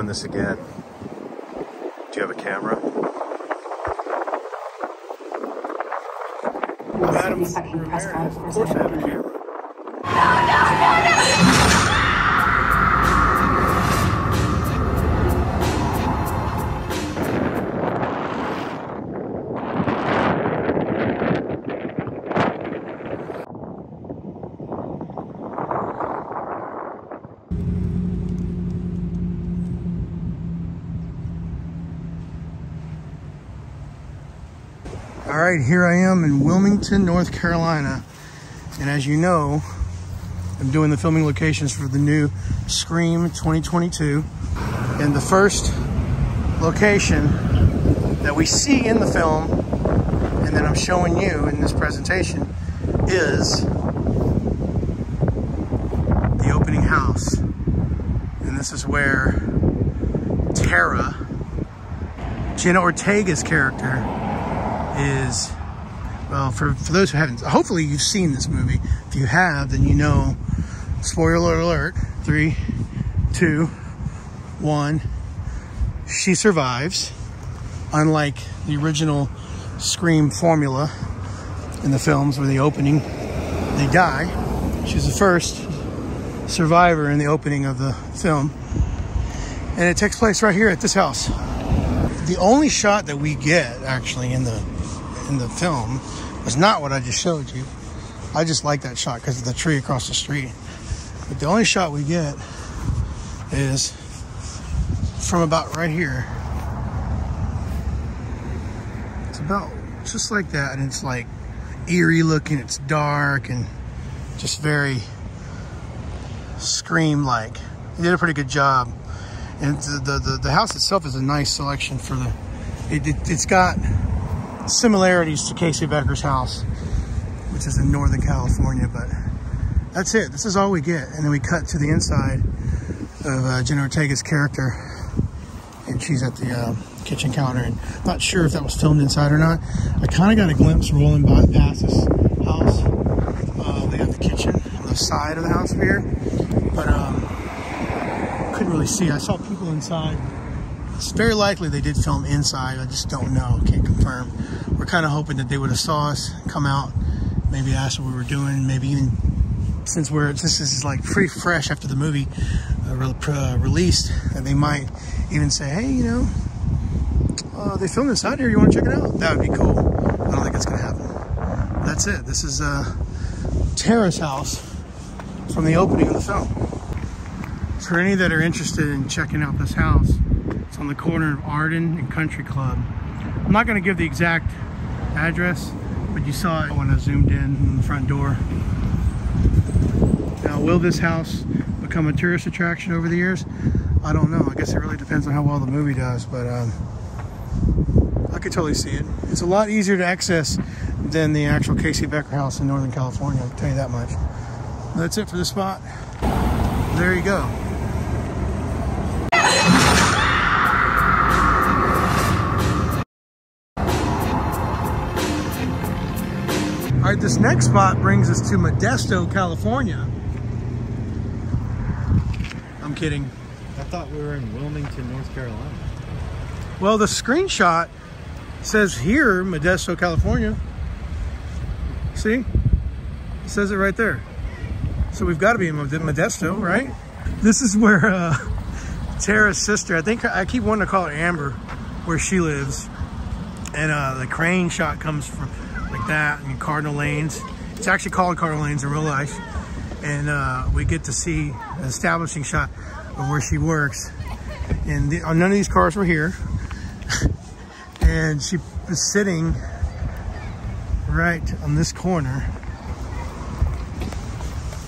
doing this again. Do you have a camera? Madam, of course I have a camera. All right, here I am in Wilmington, North Carolina. And as you know, I'm doing the filming locations for the new Scream 2022. And the first location that we see in the film, and that I'm showing you in this presentation, is the opening house. And this is where Tara, Jenna Ortega's character, is, well, for those who haven't, hopefully you've seen this movie. If you have, then you know, spoiler alert, 3, 2, 1, she survives. Unlike the original Scream formula in the films where the opening, they die. She's the first survivor in the opening of the film. And it takes place right here at this house. The only shot that we get actually in the film was not what I just showed you. I just like that shot because of the tree across the street. But the only shot we get is from about right here. It's about just like that, and it's like eerie looking, it's dark and just very Scream-like. They did a pretty good job. And the house itself is a nice selection for the, it's got similarities to Casey Becker's house, which is in Northern California, but that's it. This is all we get. And then we cut to the inside of Jenna Ortega's character, and she's at the kitchen counter, and I'm not sure if that was filmed inside or not. I kind of got a glimpse rolling by past this house. They have the kitchen on the side of the house here, but couldn't really see. I saw people inside. It's very likely they did film inside. I just don't know. Can't confirm. We're kind of hoping that they would have saw us come out, maybe asked what we were doing, maybe even, since this is like pretty fresh after the movie released, that they might even say, hey, you know, they filmed inside here, you want to check it out? That would be cool. I don't think that's going to happen. That's it. This is Tara's house from the opening of the film. For any that are interested in checking out this house, it's on the corner of Arden and Country Club. I'm not going to give the exact address, but you saw it when I zoomed in the front door. Now, will this house become a tourist attraction over the years? I don't know. I guess it really depends on how well the movie does, but I could totally see it. It's a lot easier to access than the actual Casey Becker house in Northern California, I'll tell you that much. That's it for this spot. There you go. All right, this next spot brings us to Modesto, California. I'm kidding. I thought we were in Wilmington, North Carolina. Well, the screenshot says here, Modesto, California. See? It says it right there. So we've got to be in Modesto, right? This is where Tara's sister, I keep wanting to call her Amber, where she lives. And the crane shot comes from like that, and Cardinal Lanes. It's actually called Cardinal Lanes in real life. And we get to see an establishing shot of where she works. And none of these cars were here. And she was sitting right on this corner.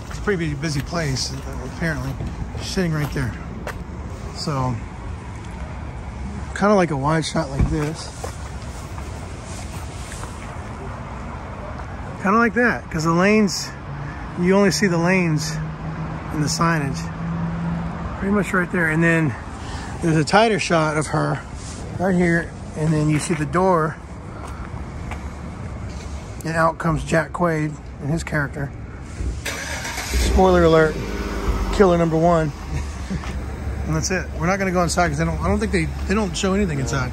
It's a pretty busy place, apparently. She's sitting right there. So, kind of like a wide shot like this. Kind of like that, because the lanes, you only see the lanes in the signage. Pretty much right there. And then there's a tighter shot of her right here. And then you see the door. And out comes Jack Quaid and his character. Spoiler alert, killer number 1. And that's it. We're not going to go inside because I don't think they don't show anything inside.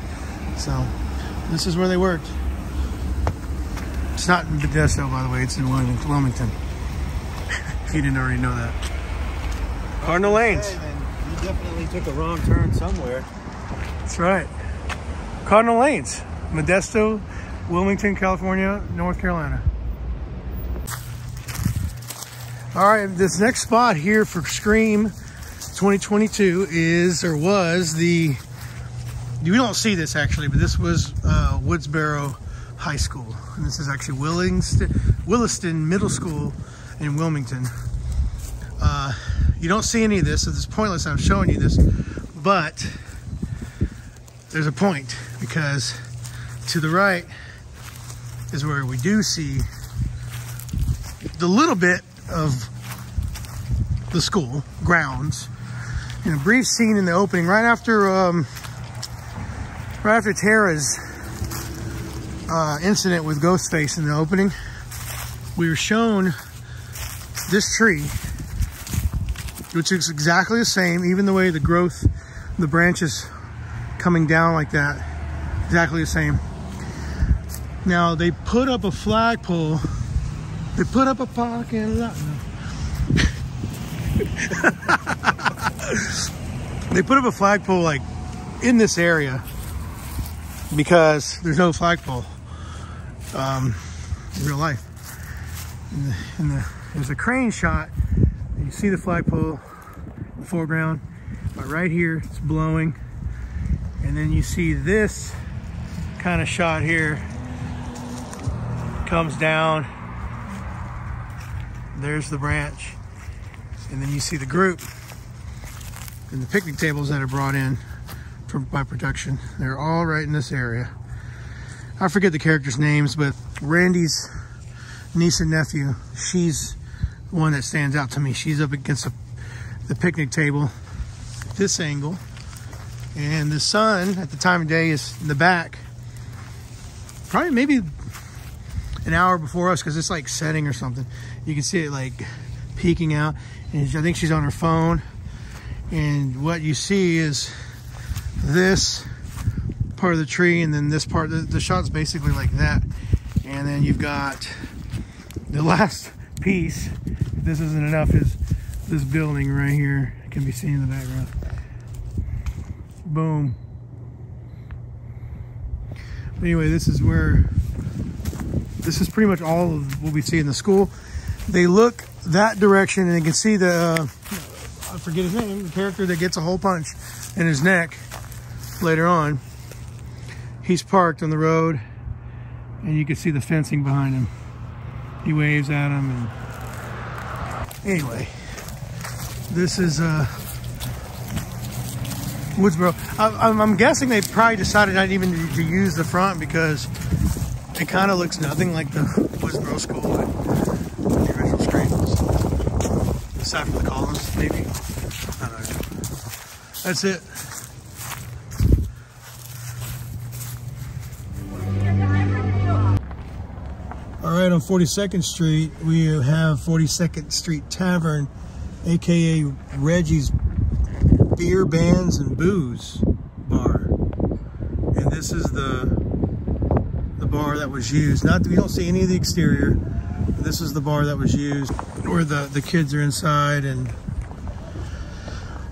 So this is where they worked. It's not in Modesto, by the way. It's in Wilmington. If you didn't already know that. Cardinal Lanes. Okay, then you definitely took a wrong turn somewhere. That's right. Cardinal Lanes. Modesto, Wilmington, California, North Carolina. All right, this next spot here for Scream 2022 is, or was, the, we don't see this actually, but this was Woodsboro High School. And this is actually Williston Middle School in Wilmington. You don't see any of this, so it's pointless I'm showing you this, but there's a point, because to the right is where we do see the little bit of the school grounds. In a brief scene in the opening, right after Tara's incident with Ghostface in the opening, we were shown this tree, which looks exactly the same, even the way the growth, the branches coming down like that, exactly the same. Now they put up a flagpole. They put up a parking lot. No. They put up a flagpole like in this area because there's no flagpole in real life. There's a crane shot. You see the flagpole in the foreground, but right here it's blowing. And then you see this kind of shot here. Comes down. There's the branch. And then you see the group and the picnic tables that are brought in by production. They're all right in this area. I forget the characters' names, but Randy's niece and nephew, she's the one that stands out to me. She's up against the picnic table at this angle. And the sun at the time of day is in the back. Probably maybe an hour before us, because it's like setting or something. You can see it like peeking out. And I think she's on her phone. And what you see is this part of the tree, and then this part, the shot's basically like that. And then you've got the last piece, if this isn't enough, is this building right here. It can be seen in the background. Boom. Anyway, this is pretty much all of what we see in the school. They look that direction and you can see the, I forget his name, the character that gets a hole punch in his neck later on. He's parked on the road and you can see the fencing behind him. He waves at him. And anyway, this is Woodsboro. I'm guessing they probably decided not even to use the front because it kind of looks nothing like the Woodsboro school in the original Scream. So, aside from the columns, maybe. I don't know. That's it. All right, on 42nd Street, we have 42nd Street Tavern, aka Reggie's Beer, Bands, and Booze bar. And this is the bar that was used. Not that we don't see any of the exterior. This is the bar that was used where the kids are inside. And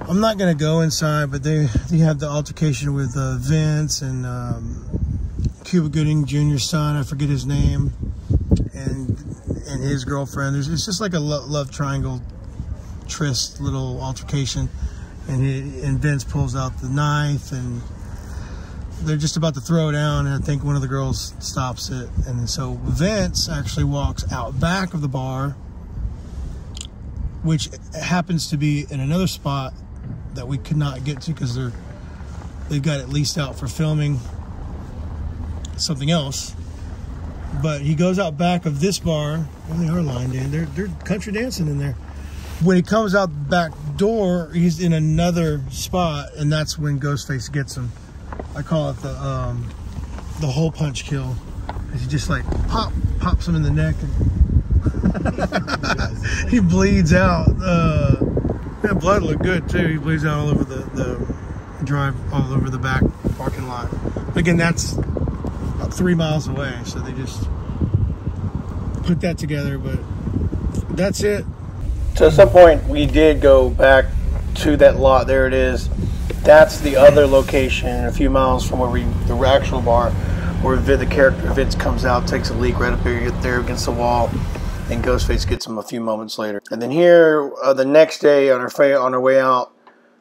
I'm not gonna go inside, but they have the altercation with Vince and Cuba Gooding Jr.'s son, I forget his name, and his girlfriend. It's just like a love triangle tryst little altercation. And Vince pulls out the knife and they're just about to throw it down, and I think one of the girls stops it. And so Vince actually walks out back of the bar, which happens to be in another spot that we could not get to because they've got it leased out for filming something else. But he goes out back of this bar. Well, they are line dancing. They're country dancing in there. When he comes out the back door, he's in another spot, and that's when Ghostface gets him. I call it the hole punch kill. He just like pops him in the neck, and he bleeds out. That blood looked good too. He bleeds out all over the drive, all over the back parking lot. Again, that's about 3 miles away, so they just put that together, but that's it. So at some point we did go back to that lot. There it is. That's the other location, a few miles from where the actual bar, where the character Vince comes out, takes a leak right up there against the wall, and Ghostface gets him a few moments later. And then here, the next day on our way out,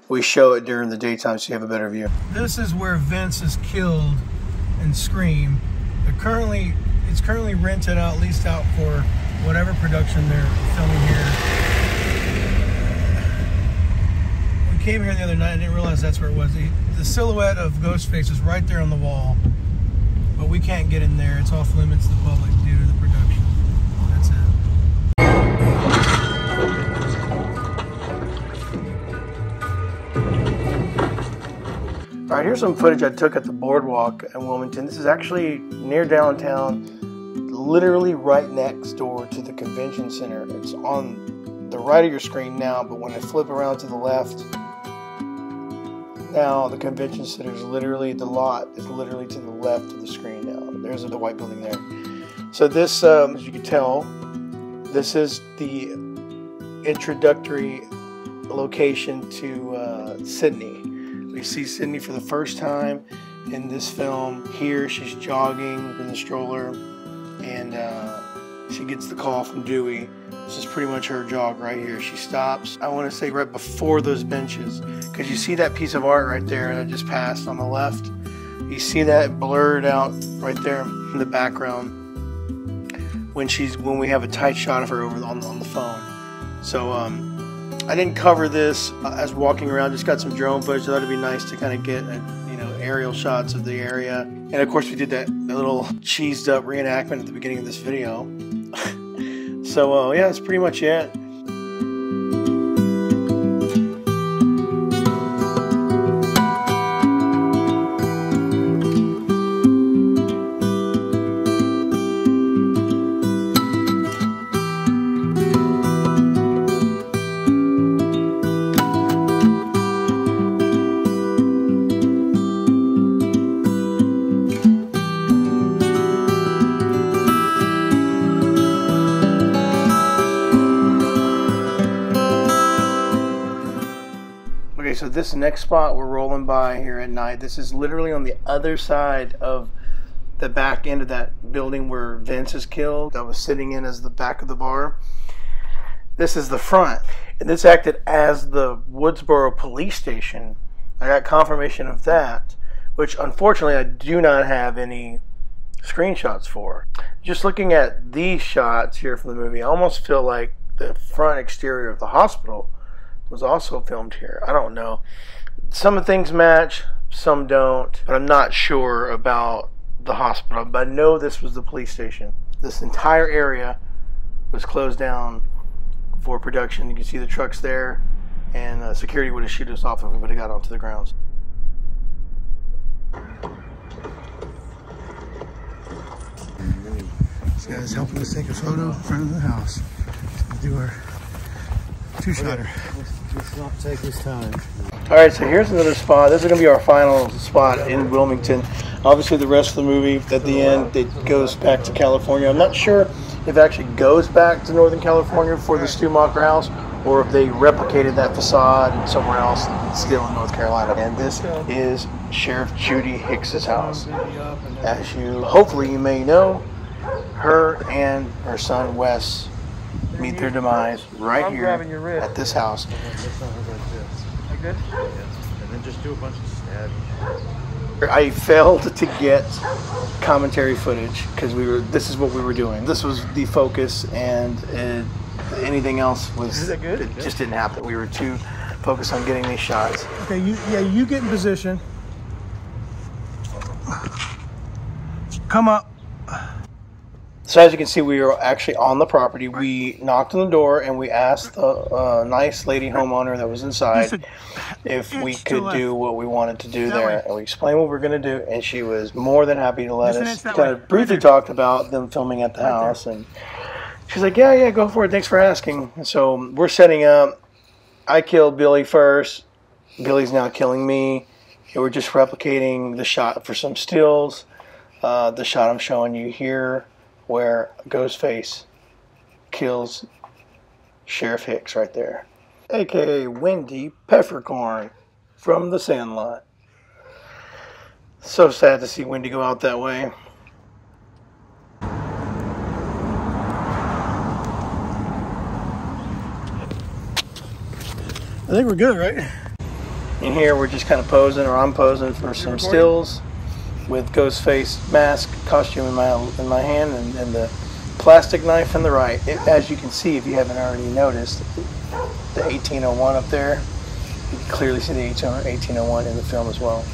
we show it during the daytime so you have a better view. This is where Vince is killed in Scream. It's currently rented out, leased out for whatever production they're filming here. We came here the other night and didn't realize that's where it was. The silhouette of Ghostface is right there on the wall, but we can't get in there. It's off limits to the public due to the production. That's it. All right, here's some footage I took at the Boardwalk in Wilmington. This is actually near downtown, literally right next door to the convention center. It's on the right of your screen now, but when I flip around to the left, now the convention center is literally, the lot is literally to the left of the screen now. There's the white building there. So this, as you can tell, this is the introductory location to Sydney. We see Sydney for the first time in this film. Here she's jogging in the stroller, and she gets the call from Dewey. This is pretty much her jog right here. She stops, I want to say right before those benches, because you see that piece of art right there that just passed on the left. You see that blurred out right there in the background when we have a tight shot of her over on the phone. So I didn't cover this as walking around, just got some drone footage. I thought it'd be nice to kind of get aerial shots of the area. And of course we did that little cheesed up reenactment at the beginning of this video. So yeah, that's pretty much it. So this next spot we're rolling by here at night, this is literally on the other side of the back end of that building where Vince is killed. I was sitting in as the back of the bar. This is the front, and this acted as the Woodsboro police station. I got confirmation of that, which unfortunately I do not have any screenshots for. Just looking at these shots here from the movie, I almost feel like the front exterior of the hospital was also filmed here. I don't know. Some of the things match, some don't, but I'm not sure about the hospital. But I know this was the police station. This entire area was closed down for production. You can see the trucks there, and security would have shooted us off if we would have got onto the grounds. This guy's helping us take a photo in front of the house. We'll do our two-shotter. Let's not take his time. Alright, so here's another spot. This is going to be our final spot in Wilmington. Obviously the rest of the movie, at the end, it goes back to California. I'm not sure if it actually goes back to Northern California for the Stumacher house, or if they replicated that facade somewhere else, still in North Carolina. And this is Sheriff Judy Hicks's house. As hopefully you may know, her and her son Wes meet their demise right here at this house. Good? And then just do a bunch of stabs. I failed to get commentary footage because this is what we were doing. This was the focus, and anything else was, it just didn't happen. We were too focused on getting these shots. Okay, you get in position. Come up. So as you can see, we were actually on the property. We knocked on the door and we asked the nice lady homeowner that was inside if we could do what we wanted to do there. And we explained what we were going to do, and she was more than happy to let us. Kind of briefly talked about them filming at the house, and she's like, yeah, go for it. Thanks for asking. And so we're setting up. I killed Billy first. Billy's now killing me. And we're just replicating the shot for some stills. The shot I'm showing you here where Ghostface kills Sheriff Hicks right there. AKA Wendy Peppercorn from The Sandlot. So sad to see Wendy go out that way. I think we're good, right? In here we're just kind of posing, or I'm posing for some stills with Ghostface mask, costume in my hand, and the plastic knife in the right. As you can see, if you haven't already noticed, the 1801 up there, you can clearly see the 1801 in the film as well.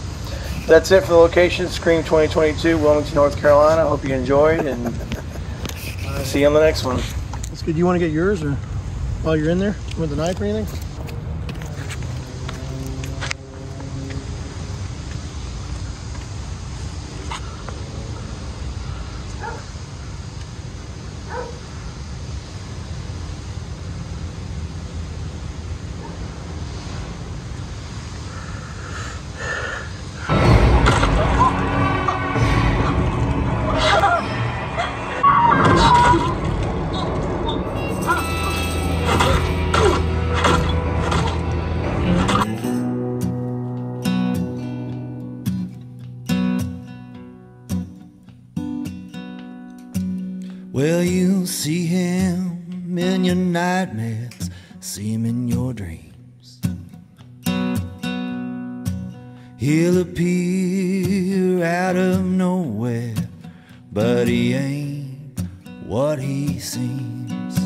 That's it for the location, Scream 2022, Wilmington, North Carolina. I hope you enjoyed, and see you on the next one. That's good. You want to get yours, or while you're in there with the knife or anything? Well, you'll see him in your nightmares, see him in your dreams. He'll appear out of nowhere, but he ain't what he seems.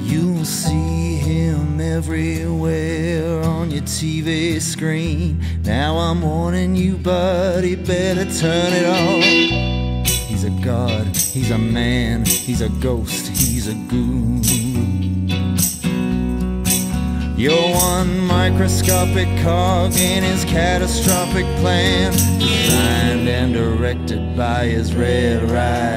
You'll see him everywhere on your TV screen. Now I'm warning you, buddy, better turn it on. He's a god, he's a man, he's a ghost, he's a goon. You're one microscopic cog in his catastrophic plan, designed and directed by his red right